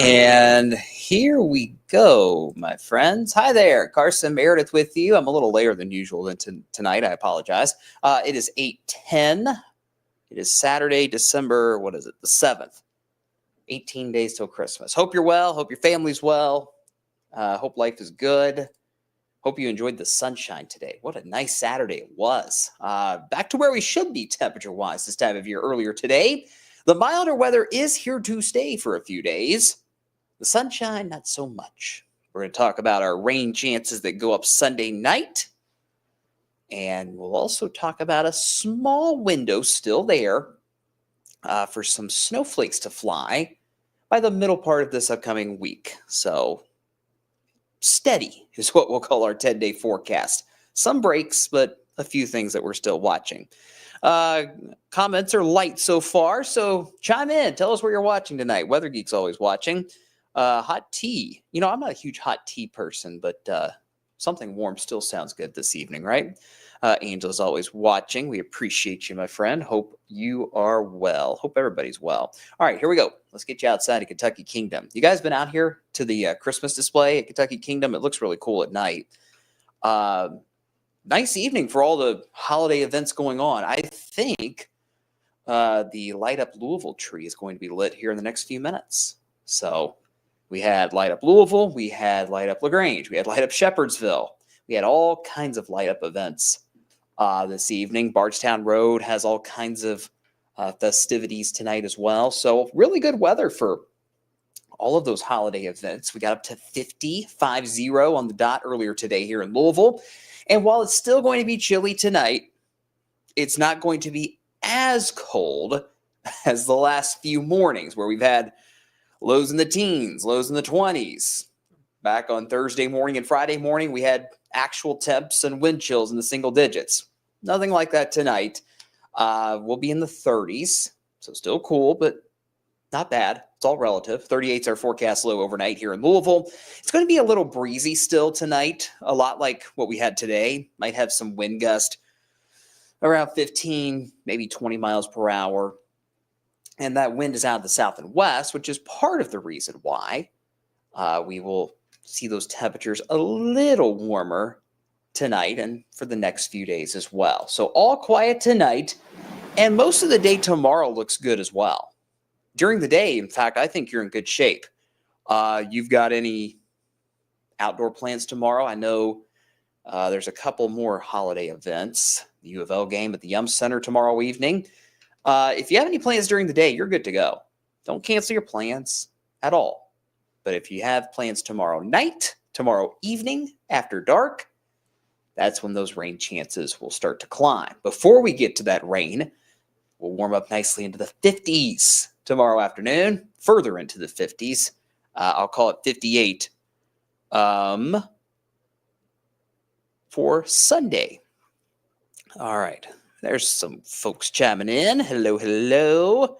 And here we go, my friends. Hi there, Carson Meredith with you. I'm a little later than usual tonight. I apologize. It is 8:10. It is Saturday, December, what is it, the 7th. 18 days till Christmas. Hope you're well. Hope your family's well. Hope life is good. Hope you enjoyed the sunshine today. What a nice Saturday it was. Back to where we should be temperature-wise this time of year earlier today. The milder weather is here to stay for a few days. The sunshine, not so much. We're going to talk about our rain chances that go up Sunday night. And we'll also talk about a small window still there for some snowflakes to fly by the middle part of this upcoming week. So steady is what we'll call our 10-day forecast. Some breaks, but a few things that we're still watching. Comments are light so far, so chime in. Tell us where you're watching tonight. Weather Geek's always watching. Hot tea. You know, I'm not a huge hot tea person, but something warm still sounds good this evening, right? Angel's always watching. We appreciate you, my friend. Hope you are well. Hope everybody's well. All right, here we go. Let's get you outside of Kentucky Kingdom. You guys been out here to the Christmas display at Kentucky Kingdom? It looks really cool at night. Nice evening for all the holiday events going on. I think the Light Up Louisville tree is going to be lit here in the next few minutes. So we had Light Up Louisville, we had Light Up LaGrange, we had Light Up Shepherdsville. We had all kinds of light up events this evening. Bardstown Road has all kinds of festivities tonight as well. So really good weather for all of those holiday events. We got up to 50 on the dot earlier today here in Louisville. And while it's still going to be chilly tonight, it's not going to be as cold as the last few mornings where we've had lows in the teens, lows in the 20s. Back on Thursday morning and Friday morning, we had actual temps and wind chills in the single digits. Nothing like that tonight. We'll be in the 30s, so still cool, but not bad. It's all relative. 38's our forecast low overnight here in Louisville. It's going to be a little breezy still tonight, a lot like what we had today. Might have some wind gust around 15, maybe 20 miles per hour. And that wind is out of the south and west, which is part of the reason why we will see those temperatures a little warmer tonight and for the next few days as well. So all quiet tonight, and most of the day tomorrow looks good as well. During the day, in fact, I think you're in good shape. You've got any outdoor plans tomorrow? I know there's a couple more holiday events. The U of L game at the Yum Center tomorrow evening. If you have any plans during the day, you're good to go. Don't cancel your plans at all. But if you have plans tomorrow night, tomorrow evening, after dark, that's when those rain chances will start to climb. Before we get to that rain, we'll warm up nicely into the 50s tomorrow afternoon, further into the 50s. I'll call it 58 for Sunday. All right. There's some folks chiming in. Hello, hello.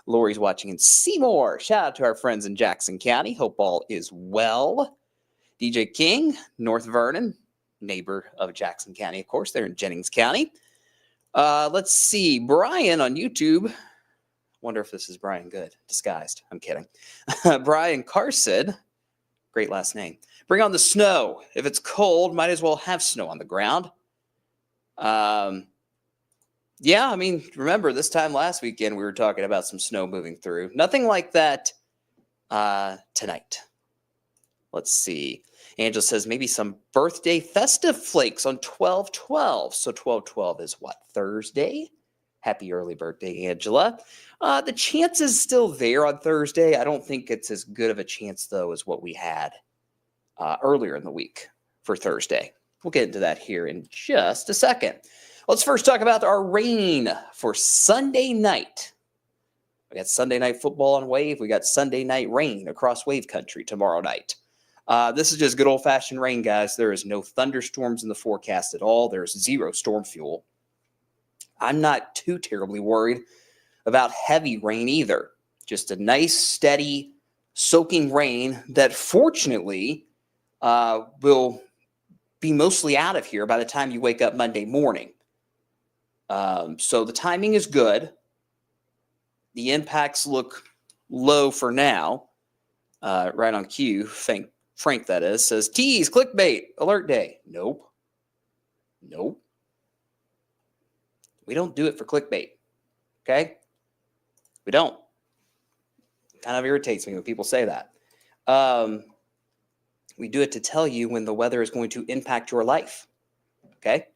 Lori's watching in Seymour. Shout out to our friends in Jackson County. Hope all is well. DJ King, North Vernon, neighbor of Jackson County, of course. They're in Jennings County. Let's see. Brian on YouTube. Wonder if this is Brian Good. Disguised. I'm kidding. Brian Carson. Great last name. Bring on the snow. If it's cold, might as well have snow on the ground. Yeah, I mean, remember this time last weekend we were talking about some snow moving through. Nothing like that tonight. Let's see. Angela says maybe some birthday festive flakes on 12/12. So 12/12 is what? Thursday? Happy early birthday, Angela. The chance is still there on Thursday. I don't think it's as good of a chance, though, as what we had earlier in the week for Thursday. We'll get into that here in just a second. Let's first talk about our rain for Sunday night. We got Sunday night football on Wave. We got Sunday night rain across Wave Country tomorrow night. This is just good old-fashioned rain, guys. There is no thunderstorms in the forecast at all. There's zero storm fuel. I'm not too terribly worried about heavy rain either. Just a nice, steady, soaking rain that fortunately will be mostly out of here by the time you wake up Monday morning. So the timing is good. The impacts look low for now. Right on cue, Frank that is, says, tease, clickbait, alert day. Nope. We don't do it for clickbait. Okay? We don't. Kind of irritates me when people say that. We do it to tell you when the weather is going to impact your life. Okay?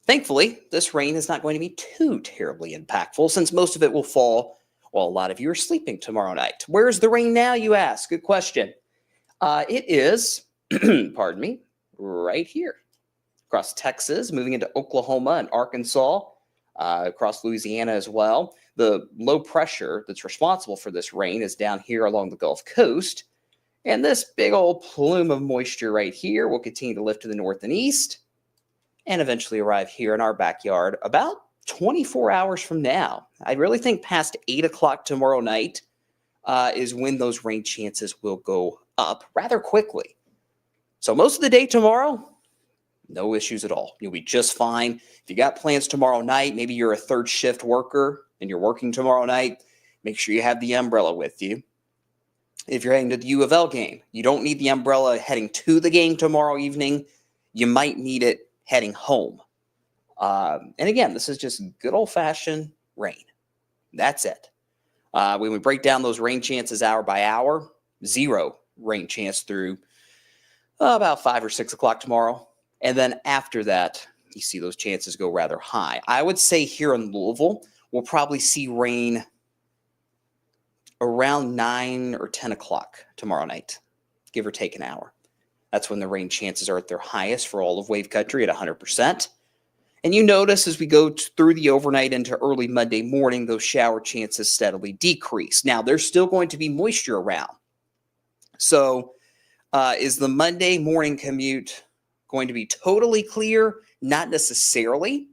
Thankfully, this rain is not going to be too terribly impactful since most of it will fall while a lot of you are sleeping tomorrow night. Where's the rain now, you ask? Good question. It is, pardon me, right here. Across Texas, moving into Oklahoma and Arkansas, across Louisiana as well. The low pressure that's responsible for this rain is down here along the Gulf Coast. And this big old plume of moisture right here will continue to lift to the north and east and eventually arrive here in our backyard about 24 hours from now. I really think past 8 o'clock tomorrow night is when those rain chances will go up rather quickly. So most of the day tomorrow, no issues at all. You'll be just fine. If you got plans tomorrow night, maybe you're a third shift worker and you're working tomorrow night, make sure you have the umbrella with you. If you're heading to the U of L game, you don't need the umbrella heading to the game tomorrow evening. You might need it heading home. And again, this is just good old-fashioned rain. That's it. When we break down those rain chances hour by hour, 0 rain chance through about 5 or 6 o'clock tomorrow. And then after that, you see those chances go rather high. I would say here in Louisville, we'll probably see rain around 9 or 10 o'clock tomorrow night, give or take an hour. That's when the rain chances are at their highest for all of Wave Country at 100%. And you notice as we go through the overnight into early Monday morning, those shower chances steadily decrease. Now, there's still going to be moisture around. So is the Monday morning commute going to be totally clear? Not necessarily,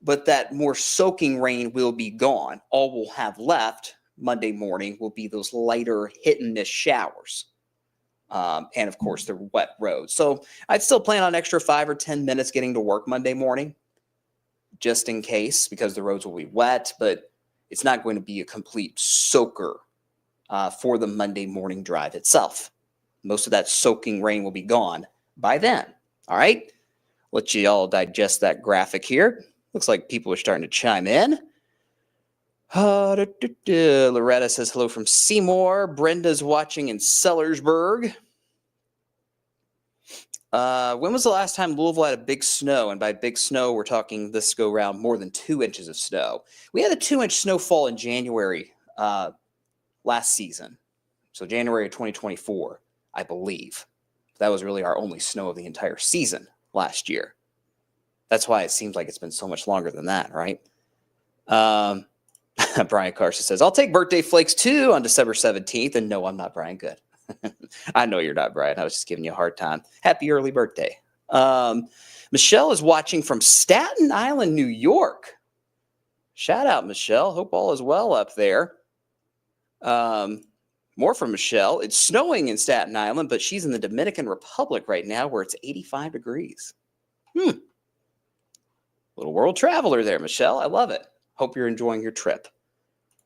but that more soaking rain will be gone. All we'll have left Monday morning will be those lighter hit-and-miss showers. And, of course, the wet roads. So I'd still plan on extra 5 or 10 minutes getting to work Monday morning, just in case, because the roads will be wet. But it's not going to be a complete soaker for the Monday morning drive itself. Most of that soaking rain will be gone by then. All right? Let you all digest that graphic here. Looks like people are starting to chime in. Loretta says hello from Seymour. Brenda's watching in Sellersburg. When was the last time Louisville had a big snow? And by big snow, we're talking this go round more than 2 inches of snow. We had a 2-inch snowfall in January last season. So January of 2024, I believe. That was really our only snow of the entire season last year. That's why it seems like it's been so much longer than that, right? Brian Carson says, I'll take birthday flakes too on December 17th. And no, I'm not Brian Good. I know you're not, Brian. I was just giving you a hard time. Happy early birthday. Michelle is watching from Staten Island, New York. Shout out, Michelle. Hope all is well up there. More from Michelle. It's snowing in Staten Island, but she's in the Dominican Republic right now where it's 85 degrees. Little world traveler there, Michelle. I love it. Hope you're enjoying your trip.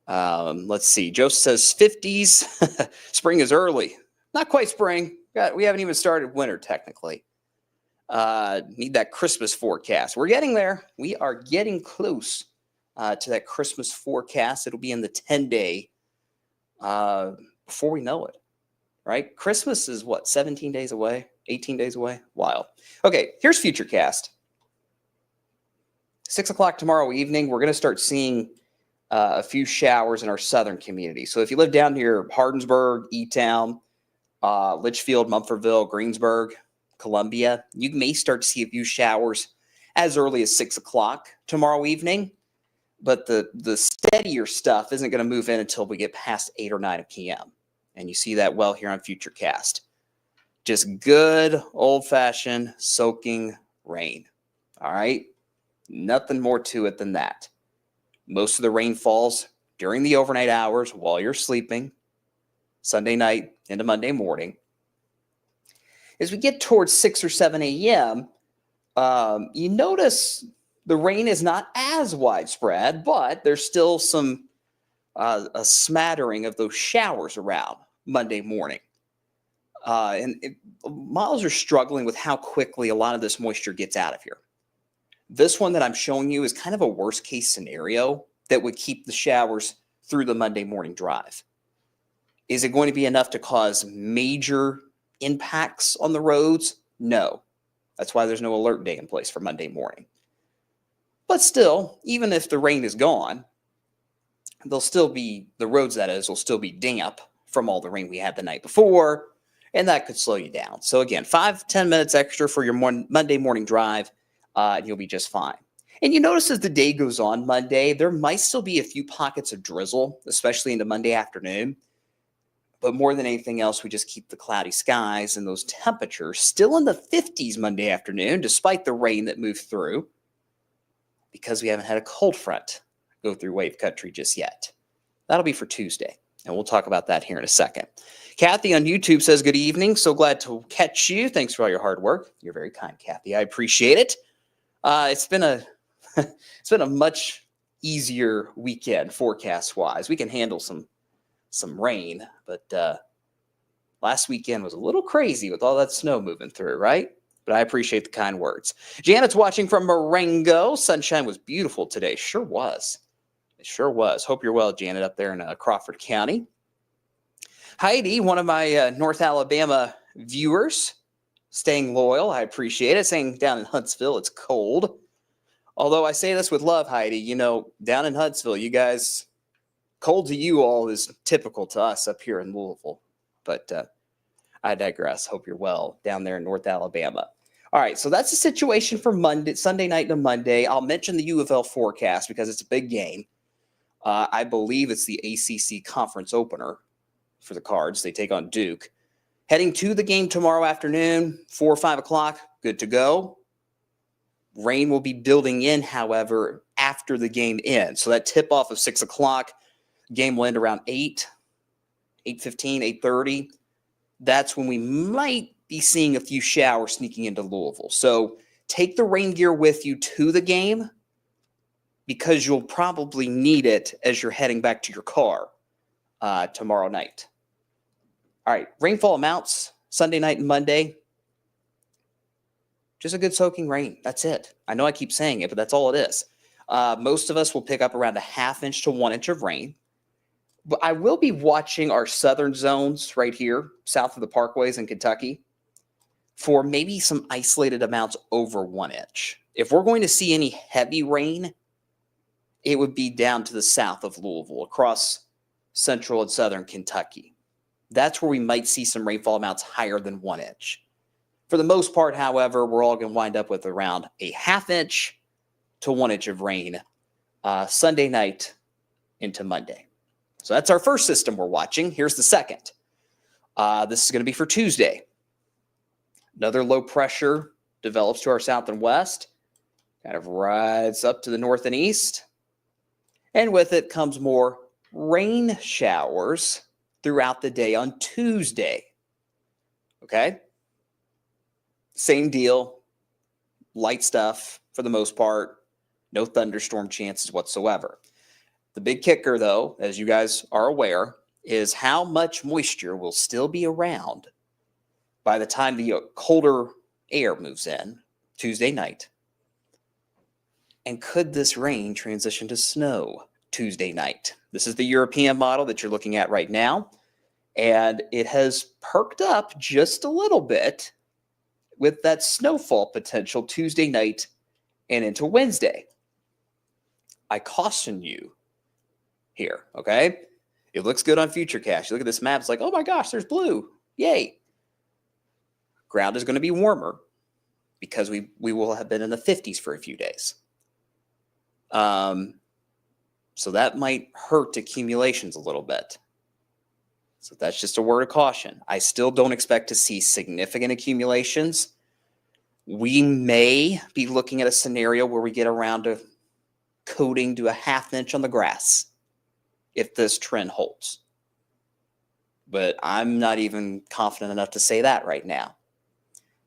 Let's see. Joe says 50s. Spring is early. Not quite spring. We haven't even started winter, technically. Need that Christmas forecast. We're getting there. We are getting close to that Christmas forecast. It'll be in the 10-day before we know it, right? Christmas is what, 17 days away? 18 days away? Wild. Okay, here's Futurecast. 6 o'clock tomorrow evening, we're going to start seeing a few showers in our southern community. So if you live down here, Hardinsburg, E-Town, Litchfield, Mumfordville, Greensburg, Columbia, you may start to see a few showers as early as 6 o'clock tomorrow evening. But the steadier stuff isn't going to move in until we get past 8 or 9 p.m. And you see that well here on Futurecast. Just good old-fashioned soaking rain. All right? Nothing more to it than that. Most of the rain falls during the overnight hours while you're sleeping, Sunday night into Monday morning. As we get towards 6 or 7 a.m., you notice the rain is not as widespread, but there's still some a smattering of those showers around. Monday morning. Models are struggling with how quickly a lot of this moisture gets out of here. This one that I'm showing you is kind of a worst case scenario that would keep the showers through the Monday morning drive. Is it going to be enough to cause major impacts on the roads? No. That's why there's no alert day in place for Monday morning. But still, even if the rain is gone, they'll still be, the roads that is, will still be damp from all the rain we had the night before, and that could slow you down. So again, 5-10 minutes extra for your Monday morning drive, and you'll be just fine. And you notice as the day goes on Monday, there might still be a few pockets of drizzle, especially into Monday afternoon. But more than anything else, we just keep the cloudy skies and those temperatures still in the 50s Monday afternoon, despite the rain that moved through, because we haven't had a cold front go through wave country just yet. That'll be for Tuesday, and we'll talk about that here in a second. Kathy on YouTube says, good evening. So glad to catch you. Thanks for all your hard work. You're very kind, Kathy. I appreciate it. It's been a much easier weekend forecast-wise. We can handle some rain, but last weekend was a little crazy with all that snow moving through, right? But I appreciate the kind words. Janet's watching from Marengo. Sunshine was beautiful today. Sure was. It sure was. Hope you're well, Janet, up there in Crawford County. Heidi, one of my North Alabama viewers, staying loyal. I appreciate it. Saying down in Huntsville, it's cold. Although I say this with love, Heidi, you know, down in Huntsville, you guys, cold to you all is typical to us up here in Louisville. But I digress. Hope you're well down there in North Alabama. All right, so that's the situation for Sunday night to Monday. I'll mention the U of L forecast because it's a big game. I believe it's the ACC conference opener for the Cards. They take on Duke. Heading to the game tomorrow afternoon, 4 or 5 o'clock, good to go. Rain will be building in, however, after the game ends. So that tip-off of 6 o'clock, game will end around 8, 8:15, 8:30. That's when we might be seeing a few showers sneaking into Louisville. So take the rain gear with you to the game because you'll probably need it as you're heading back to your car tomorrow night. All right, rainfall amounts Sunday night and Monday. Just a good soaking rain. That's it. I know I keep saying it, but that's all it is. Most of us will pick up around a 1/2 inch to 1 inch of rain. But I will be watching our southern zones right here, south of the parkways in Kentucky, for maybe some isolated amounts over 1 inch. If we're going to see any heavy rain, it would be down to the south of Louisville, across central and southern Kentucky. That's where we might see some rainfall amounts higher than 1 inch. For the most part, however, we're all going to wind up with around a 1/2 inch to 1 inch of rain Sunday night into Monday. So that's our first system we're watching. Here's the second. This is going to be for Tuesday. Another low pressure develops to our south and west, kind of rides up to the north and east. And with it comes more rain showers throughout the day on Tuesday. Okay? Same deal. Light stuff for the most part. No thunderstorm chances whatsoever. The big kicker, though, as you guys are aware, is how much moisture will still be around by the time the colder air moves in Tuesday night. And could this rain transition to snow Tuesday night? This is the European model that you're looking at right now. And it has perked up just a little bit with that snowfall potential Tuesday night and into Wednesday. I caution you here, okay? It looks good on Futurecast. You look at this map, it's like, oh my gosh, there's blue. Yay. Ground is going to be warmer because we will have been in the 50s for a few days. So that might hurt accumulations a little bit. So that's just a word of caution. I still don't expect to see significant accumulations. We may be looking at a scenario where we get around to coating to a 1/2 inch on the grass if this trend holds. But I'm not even confident enough to say that right now.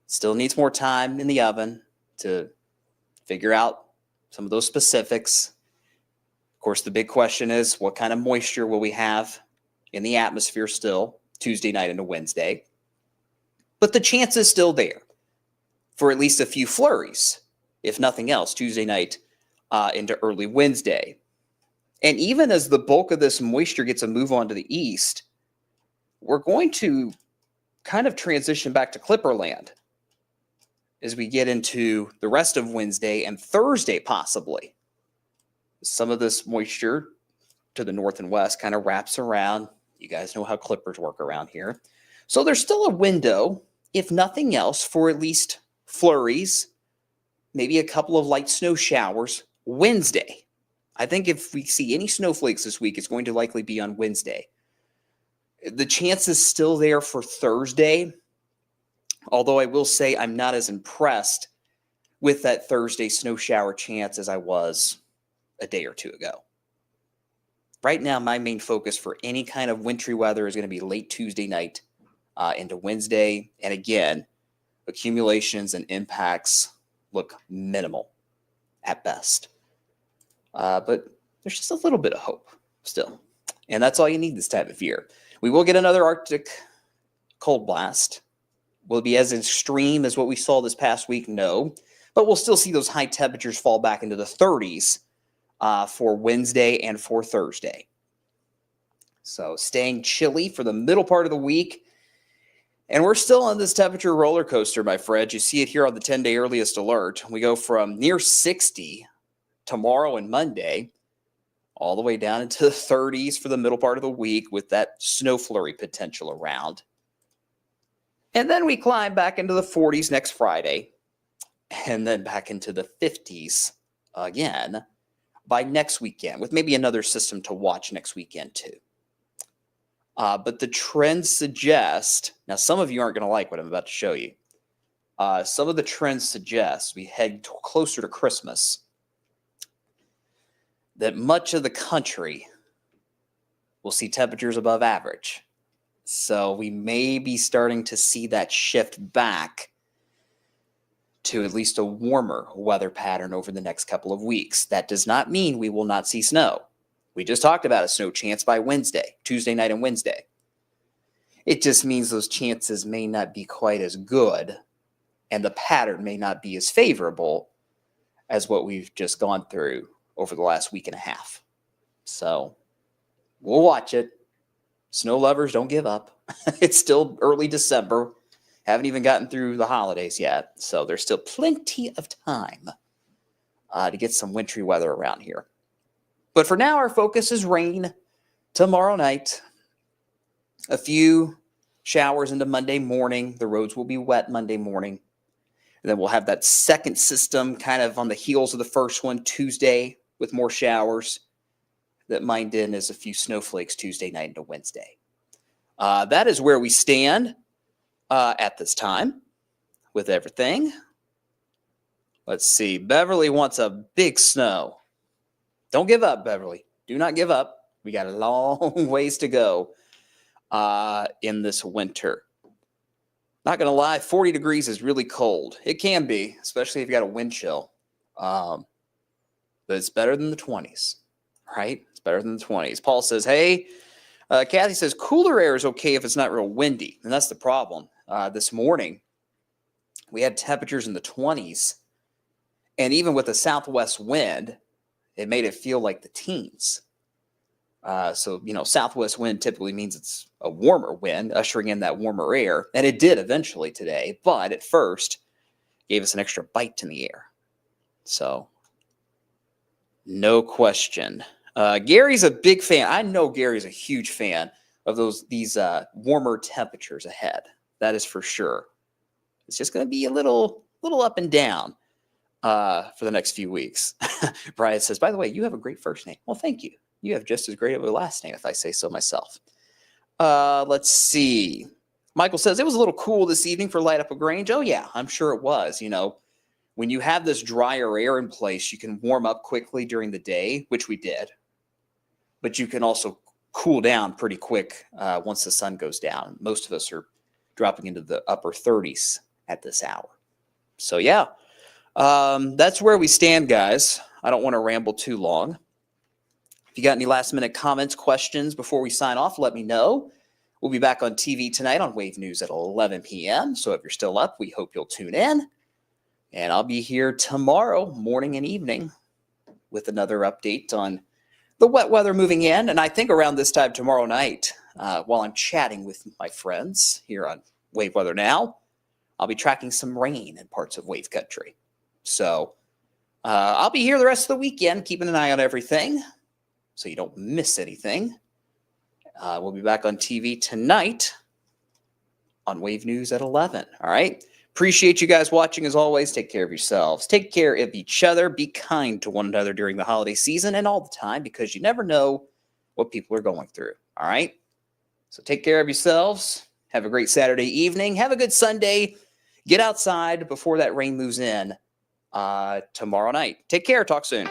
Still needs more time in the oven to figure out some of those specifics. Of course, the big question is, what kind of moisture will we have in the atmosphere still Tuesday night into Wednesday. But the chance is still there for at least a few flurries, if nothing else, Tuesday night into early Wednesday. And even as the bulk of this moisture gets a move on to the east, we're going to kind of transition back to Clipperland as we get into the rest of Wednesday and Thursday, possibly. Some of this moisture to the north and west kind of wraps around. You guys know how clippers work around here. So there's still a window, if nothing else, for at least flurries, maybe a couple of light snow showers Wednesday. I think if we see any snowflakes this week, it's going to likely be on Wednesday. The chance is still there for Thursday, although I will say I'm not as impressed with that Thursday snow shower chance as I was a day or two ago. Right now, my main focus for any kind of wintry weather is going to be late Tuesday night into Wednesday. And again, accumulations and impacts look minimal at best. But there's just a little bit of hope still. And that's all you need this time of year. We will get another Arctic cold blast. Will it be as extreme as what we saw this past week? No. But we'll still see those high temperatures fall back into the 30s for Wednesday and for Thursday. So staying chilly for the middle part of the week. And we're still on this temperature roller coaster, my friends. You see it here on the 10-day earliest alert. We go from near 60 tomorrow and Monday all the way down into the 30s for the middle part of the week with that snow flurry potential around. And then we climb back into the 40s next Friday and then back into the 50s again by next weekend, with maybe another system to watch next weekend too. But the trends suggest, now some of you aren't going to like what I'm about to show you. Some of the trends suggest we head closer to Christmas, that much of the country will see temperatures above average. So we may be starting to see that shift back to at least a warmer weather pattern over the next couple of weeks. That does not mean we will not see snow. We just talked about a snow chance by Wednesday, Tuesday night and Wednesday. It just means those chances may not be quite as good and the pattern may not be as favorable as what we've just gone through over the last week and a half. So we'll watch it. Snow lovers, don't give up. It's still early December. Haven't even gotten through the holidays yet. So there's still plenty of time to get some wintry weather around here. But for now, our focus is rain tomorrow night. A few showers into Monday morning. The roads will be wet Monday morning. And then we'll have that second system kind of on the heels of the first one Tuesday with more showers. That mined in as a few snowflakes Tuesday night into Wednesday. That is where we stand at this time with everything. Let's see. Beverly wants a big snow. Don't give up, Beverly. Do not give up. We got a long ways to go in this winter. Not going to lie, 40 degrees is really cold. It can be, especially if you got a wind chill. But it's better than the 20s, right? It's better than the 20s. Paul says, hey, Kathy says, cooler air is okay if it's not real windy. And that's the problem. This morning, we had temperatures in the 20s. And even with a southwest wind, it made it feel like the teens. So, southwest wind typically means it's a warmer wind, ushering in that warmer air. And it did eventually today. But at first, gave us an extra bite in the air. So, no question. Gary's a big fan. I know Gary's a huge fan of these warmer temperatures ahead. That is for sure. It's just going to be a little up and down for the next few weeks. Brian says, by the way, you have a great first name. Well, thank you. You have just as great of a last name, if I say so myself. Let's see. Michael says, it was a little cool this evening for Light Up LaGrange. Oh, yeah, I'm sure it was. When you have this drier air in place, you can warm up quickly during the day, which we did. But you can also cool down pretty quick once the sun goes down. Most of us are dropping into the upper 30s at this hour. So, yeah, that's where we stand, guys. I don't want to ramble too long. If you got any last-minute comments, questions before we sign off, let me know. We'll be back on TV tonight on Wave News at 11 p.m. So if you're still up, we hope you'll tune in. And I'll be here tomorrow morning and evening with another update on the wet weather moving in. And I think around this time tomorrow night, while I'm chatting with my friends here on Wave Weather Now, I'll be tracking some rain in parts of Wave Country. So I'll be here the rest of the weekend, keeping an eye on everything so you don't miss anything. We'll be back on TV tonight on Wave News at 11. All right. Appreciate you guys watching as always. Take care of yourselves. Take care of each other. Be kind to one another during the holiday season and all the time because you never know what people are going through. All right. So take care of yourselves. Have a great Saturday evening. Have a good Sunday. Get outside before that rain moves in tomorrow night. Take care. Talk soon.